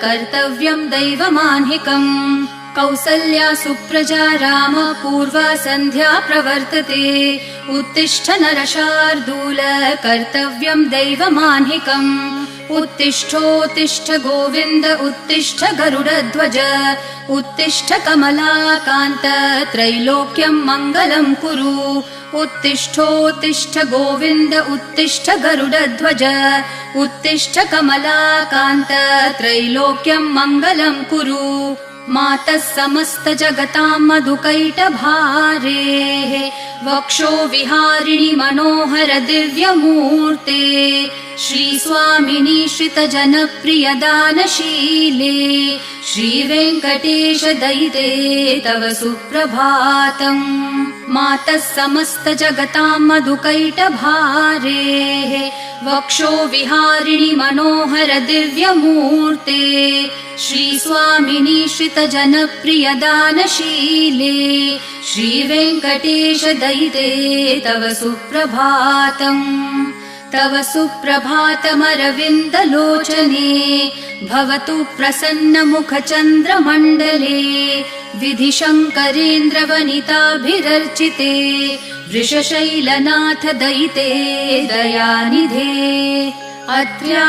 कर्तव्यम् दैवमाह्निकम् कौसल्या सुप्रजा राम पूर्वा सन्ध्या प्रवर्तते उत्तिष्ठ नरशार्दूल कर्तव्यम् दैवमाह्निकम् उत्तिष्ठोत्तिष्ठ गोविन्द उत्तिष्ठ गरुडध्वज उत्तिष्ठ कमलाकान्त त्रैलोक्यम् मङ्गलम् कुरु उत्तिष्ठोत्तिष्ठ गोविन्द उत्तिष्ठ गरुडध्वज उत्तिष्ठ कमलाकान्त त्रैलोक्यम् मङ्गलम् कुरु मातः समस्त जगताम् मधुकैटभारेः वक्षो विहारिणि मनोहर दिव्यमूर्ते श्रीस्वामिनि श्रितजनप्रिय दानशीले श्रीवेङ्कटेश दयिते तव सुप्रभातम् मातः समस्त जगताम् मधुकैटभारेः वक्षो विहारिणि मनोहर दिव्यमूर्ते श्रीस्वामिनि श्रितजनप्रिय दानशीले श्रीवेङ्कटेश दयिते तव सुप्रभातम् तव सुप्रभातमरविन्दलोचने भवतु प्रसन्नमुखचन्द्रमण्डले विधिशङ्करेन्द्रवनिताभिरर्चिते वृषशैलनाथ दयिते दयानिधे अत्र्या